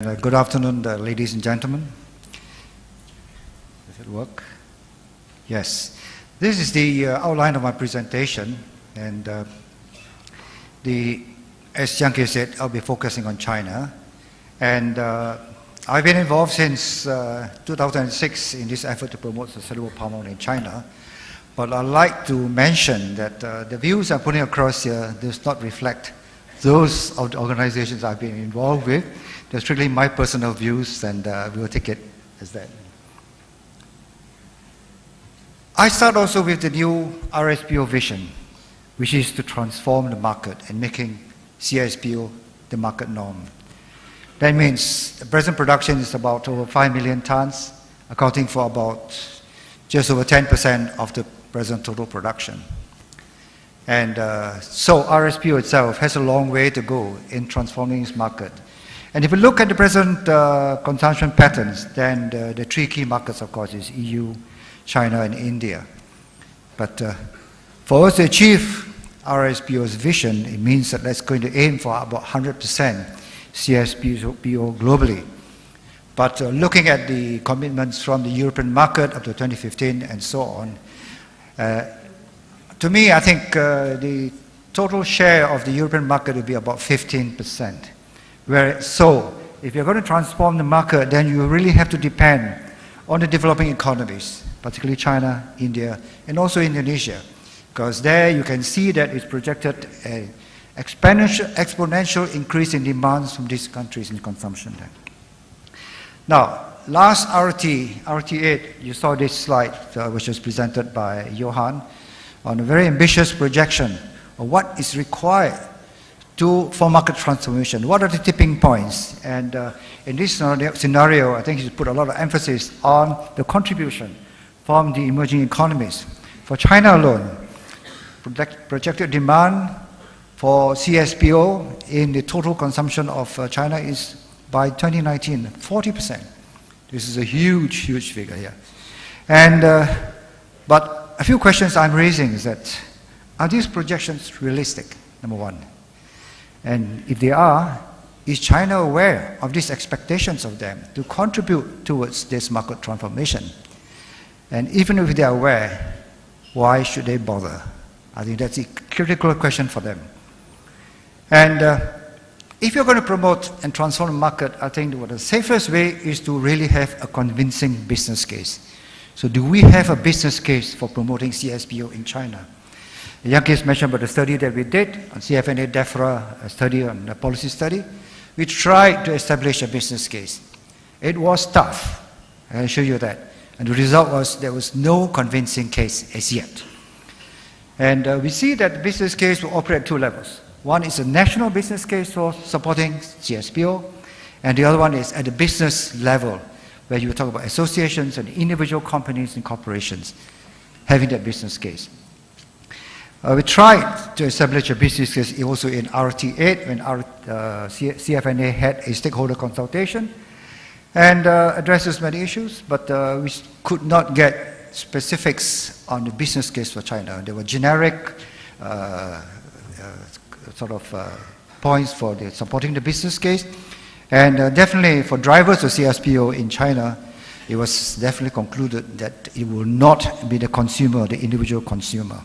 Good afternoon, ladies and gentlemen. Does it work? Yes. This is the outline of my presentation, and as Cheng said, I'll be focusing on China. And I've been involved since 2006 in this effort to promote sustainable palm oil in China. But I'd like to mention that the views I'm putting across here does not reflect those of the organizations I've been involved with. They're strictly my personal views, and we'll take it as that. I start also with the new RSPO vision, which is to transform the market and making CSPO the market norm. That means the present production is about over 5 million tons, accounting for about just over 10% of the present total production. And so RSPO itself has a long way to go in transforming its market. And if you look at the present consumption patterns, then the three key markets, of course, is EU, China, and India. But for us to achieve RSPO's vision, it means that that's going to aim for about 100% CSPO globally. But looking at the commitments from the European market up to 2015 and so on, to me, I think the total share of the European market will be about 15%. So, if you're going to transform the market, then you really have to depend on the developing economies, particularly China, India, and also Indonesia, because there you can see that it's projected an exponential increase in demands from these countries in consumption. Now, last RT8, you saw this slide, which was presented by Johan, on a very ambitious projection of what is required for market transformation. What are the tipping points? And in this scenario, I think you should put a lot of emphasis on the contribution from the emerging economies. For China alone, projected demand for CSPO in the total consumption of China is by 2019, 40%. This is a huge, huge figure here. And, but a few questions I'm raising is that, are these projections realistic, number one? And if they are, is China aware of these expectations of them to contribute towards this market transformation? And even if they are aware, why should they bother? I think that's a critical question for them. And if you're going to promote and transform the market, I think the safest way is to really have a convincing business case. So do we have a business case for promoting CSPO in China? Yankees mentioned about the study that we did on CFNA DEFRA, a study on a policy study. We tried to establish a business case. It was tough. I can show you that. And the result was there was no convincing case as yet. And we see that the business case will operate at two levels. One is a national business case for supporting CSPO, and the other one is at the business level, where you talk about associations and individual companies and corporations having that business case. We tried to establish a business case also in RT8 when CFNA had a stakeholder consultation and addresses many issues, but we could not get specifics on the business case for China. There were generic points for supporting the business case, and definitely for drivers of CSPO in China, it was definitely concluded that it will not be the consumer, the individual consumer.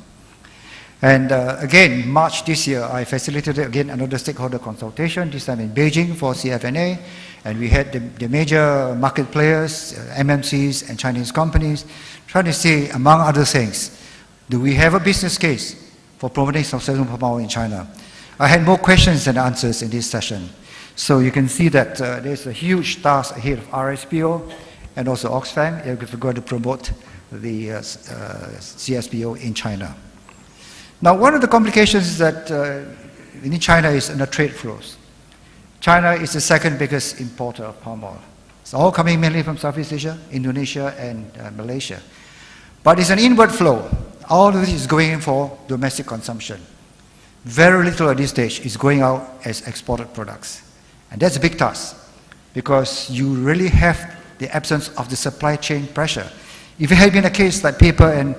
And again, March this year, I facilitated again another stakeholder consultation, this time in Beijing for CFNA, and we had the major market players, MNCs and Chinese companies, trying to see, among other things, do we have a business case for promoting sustainable palm oil in China? I had more questions than answers in this session. So you can see that there's a huge task ahead of RSPO and also Oxfam if we're going to promote the CSPO in China. Now, one of the complications is that in China is in the trade flows. China is the second biggest importer of palm oil. It's all coming mainly from Southeast Asia, Indonesia, and Malaysia. But it's an inward flow. All of this is going in for domestic consumption. Very little at this stage is going out as exported products. And that's a big task, because you really have the absence of the supply chain pressure. If it had been a case like paper and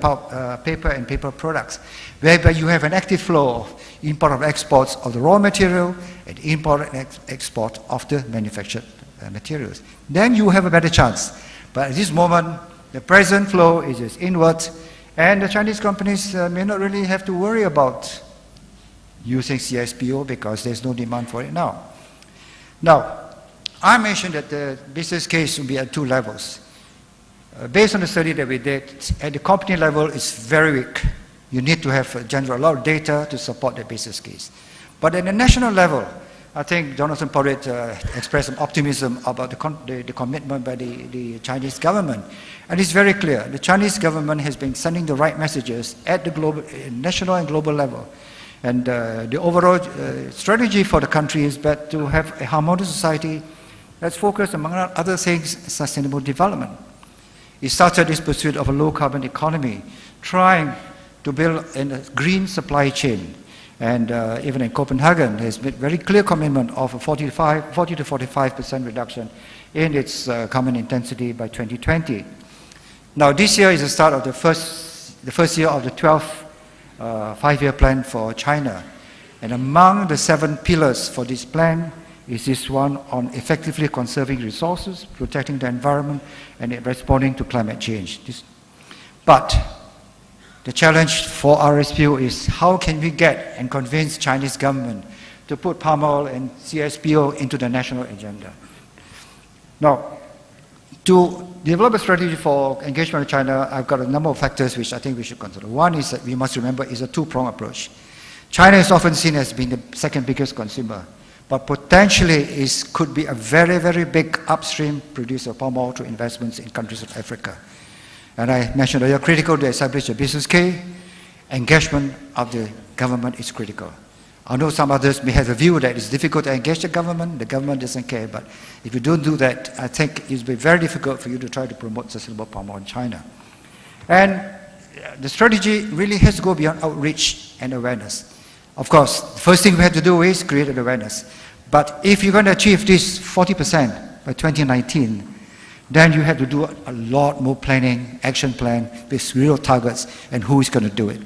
paper products, whereby you have an active flow of import of exports of the raw material and import and export of the manufactured materials. Then you have a better chance. But at this moment, the present flow is just inward, and the Chinese companies may not really have to worry about using CSPO because there's no demand for it now. Now, I mentioned that the business case will be at 2 levels. Based on the study that we did, at the company level, it's very weak. You need to have generate a lot of data to support the business case. But at the national level, I think Jonathan Porritt expressed some optimism about the commitment by the Chinese government. And it's very clear. The Chinese government has been sending the right messages at the global, national and global level. And the overall strategy for the country is that to have a harmonious society that's focused, among other things, sustainable development. It started this pursuit of a low-carbon economy, trying to build a green supply chain. And even in Copenhagen, has made very clear commitment of a 40 to 45% reduction in its carbon intensity by 2020. Now, this year is the start of the first year of the 12th 5-year plan for China. And among the 7 pillars for this plan is this one on effectively conserving resources, protecting the environment, and responding to climate change. But the challenge for RSPO is how can we get and convince Chinese government to put palm oil and CSPO into the national agenda. Now, to develop a strategy for engagement with China, I've got a number of factors which I think we should consider. One is that we must remember is a 2-pronged approach. China is often seen as being the second biggest consumer, but potentially could be a very, very big upstream producer of palm oil through investments in countries of Africa. And I mentioned earlier, critical to establish a business case. Engagement of the government is critical. I know some others may have a view that it's difficult to engage the government doesn't care, but if you don't do that, I think it will be very difficult for you to try to promote sustainable palm oil in China. And the strategy really has to go beyond outreach and awareness. Of course, the first thing we have to do is create an awareness. But if you're going to achieve this 40% by 2019, then you have to do a lot more planning, action plan with real targets and who is going to do it.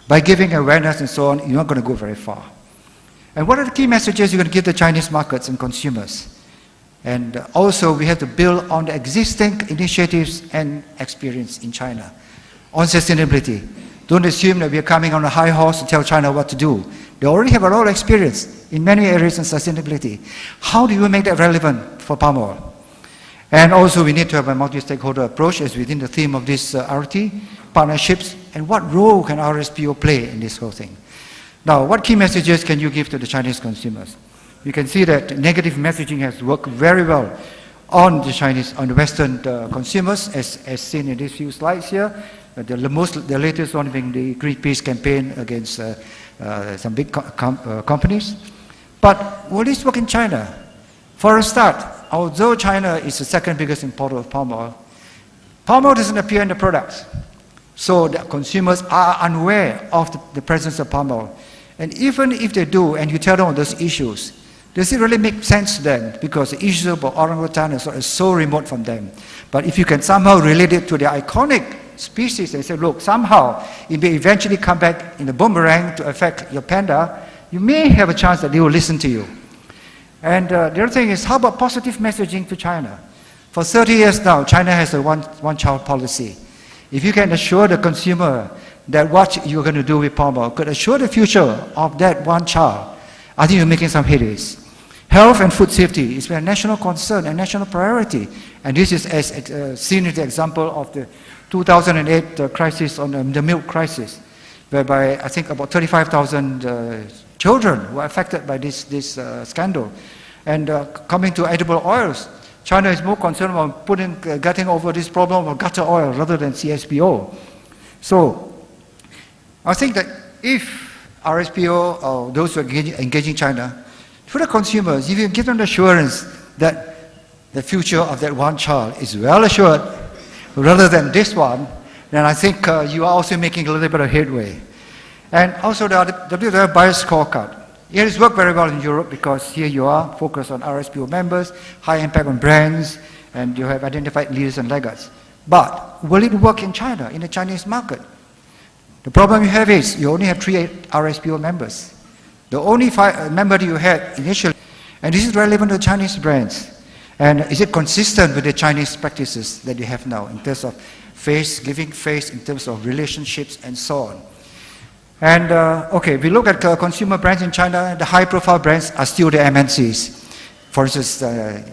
By giving awareness and so on, you're not going to go very far. And what are the key messages you're going to give the Chinese markets and consumers? And also, we have to build on the existing initiatives and experience in China. On sustainability, don't assume that we are coming on a high horse to tell China what to do. They already have a lot of experience in many areas in sustainability. How do you make that relevant for palm oil? And also, we need to have a multi-stakeholder approach as within the theme of this RT, partnerships, and what role can RSPO play in this whole thing? Now, what key messages can you give to the Chinese consumers? You can see that negative messaging has worked very well on the Western consumers, as seen in these few slides here. The latest one being the Greenpeace campaign against some big companies. But will this work in China? For a start, although China is the second biggest importer of palm oil doesn't appear in the products. So the consumers are unaware of the presence of palm oil. And even if they do, and you tell them those issues, does it really make sense to them? Because the issue about orangutan is so remote from them. But if you can somehow relate it to the iconic species and say, look, somehow it may eventually come back in a boomerang to affect your panda, you may have a chance that they will listen to you. And the other thing is, how about positive messaging to China? For 30 years now, China has a one-child policy. If you can assure the consumer that what you're going to do with palm oil could assure the future of that one child, I think you're making some headways. Health and food safety is a national concern and national priority. And this is as seen in the example of the 2008 crisis on the milk crisis, whereby I think about 35,000 children were affected by this scandal. And coming to edible oils, China is more concerned about getting over this problem of gutter oil rather than CSPO. So I think that if RSPO or those who are engaging China, for the consumers, if you give them the assurance that the future of that one child is well assured rather than this one, then I think you are also making a little bit of headway. And also the WWF Bias Scorecard. It has worked very well in Europe because here you are focused on RSPO members, high impact on brands, and you have identified leaders and laggards. But will it work in China, in the Chinese market? The problem you have is you only have 3 RSPO members. The only 5 member you had initially, and this is relevant to Chinese brands. And is it consistent with the Chinese practices that you have now in terms of giving face, in terms of relationships, and so on? And okay, we look at consumer brands in China, the high-profile brands are still the MNCs. For instance,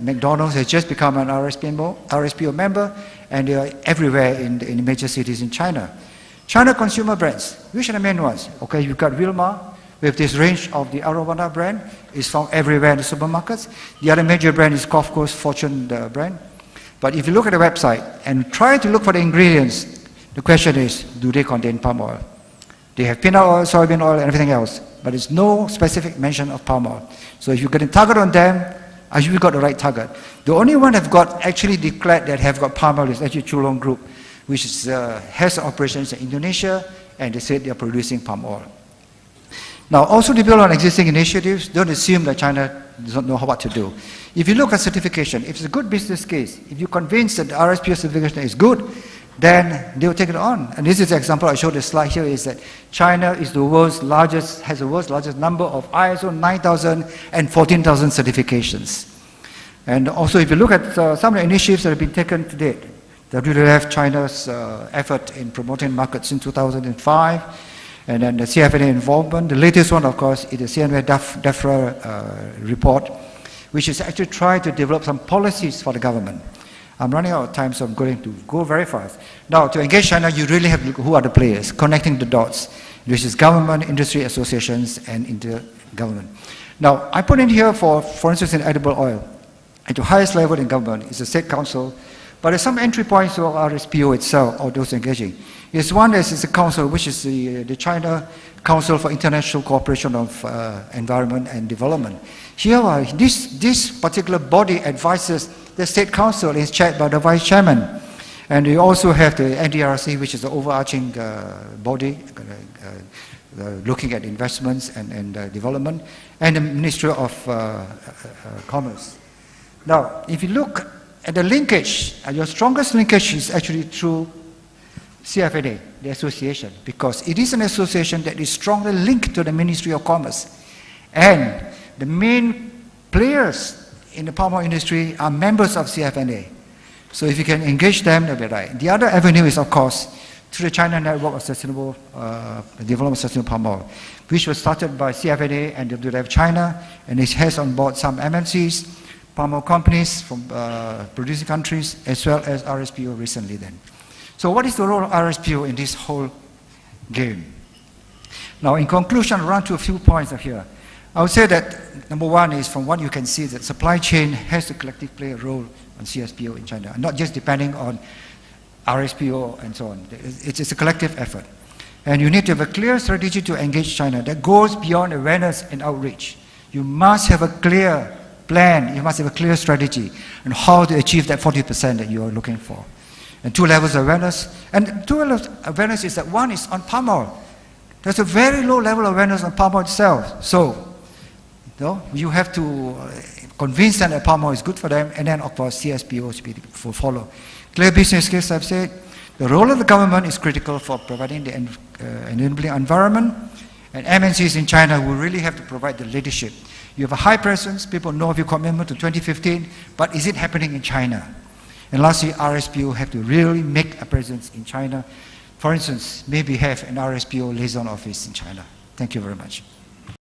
McDonald's has just become an RSPO member, and they are everywhere in the major cities in China. China consumer brands, which are the main ones? Okay, you've got Wilmar, with this range of the Arowana brand, is found everywhere in the supermarkets. The other major brand is Costco's Fortune brand. But if you look at the website and try to look for the ingredients, the question is, do they contain palm oil? They have peanut oil, soybean oil, and everything else, but there's no specific mention of palm oil. So if you get a target on them, I should got the right target. The only one have got actually declared that have got palm oil is actually Chulong Group, which is, has operations in Indonesia, and they said they are producing palm oil. Now, also to build on existing initiatives, don't assume that China does not know what to do. If you look at certification, if it's a good business case, if you're convinced that the RSPO certification is good, then they will take it on. And this is the example I showed the slide here, is that China is the world's largest, has the world's largest number of ISO 9000 and 14,000 certifications. And also, if you look at some of the initiatives that have been taken to date, WWF China's effort in promoting markets in 2005, and then the CFNA involvement. The latest one, of course, is the CNA DEFRA report, which is actually trying to develop some policies for the government. I'm running out of time, so I'm going to go very fast. Now, to engage China, you really have to look who are the players, connecting the dots, which is government, industry associations, and intergovernment. Now, I put in here, for instance, in edible oil, at the highest level in government is the State Council, but there's some entry points to RSPO itself, or those engaging. Is one is the council, which is the China Council for International Cooperation of Environment and Development. Here, this particular body advises the State Council, is chaired by the Vice Chairman. And you also have the NDRC, which is the overarching body looking at investments and development, and the Ministry of Commerce. Now, if you look at the linkage, your strongest linkage is actually through CFNA, the association, because it is an association that is strongly linked to the Ministry of Commerce. And the main players in the palm oil industry are members of CFNA. So if you can engage them, that'll be right. The other avenue is, of course, through the China Network of Sustainable Development of Sustainable Palm Oil, which was started by CFNA and WWF China, and it has on board some MNCs, palm oil companies from producing countries, as well as RSPO recently then. So what is the role of RSPO in this whole game? Now, in conclusion, I'll run to a few points here. I would say that, number one is, from what you can see, that supply chain has to collectively play a role on CSPO in China, not just depending on RSPO and so on. It's a collective effort. And you need to have a clear strategy to engage China that goes beyond awareness and outreach. You must have a clear plan, you must have a clear strategy on how to achieve that 40% that you are looking for. And two levels of awareness. And two levels of awareness is that one is on palm oil. There's a very low level of awareness on palm oil itself. So, you have to convince them that palm oil is good for them, and then, of course, CSPO will follow. Clear business case, I've said. The role of the government is critical for providing the enabling environment, and MNCs in China will really have to provide the leadership. You have a high presence, people know of your commitment to 2015, but is it happening in China? And lastly, RSPO have to really make a presence in China. For instance, maybe have an RSPO liaison office in China. Thank you very much.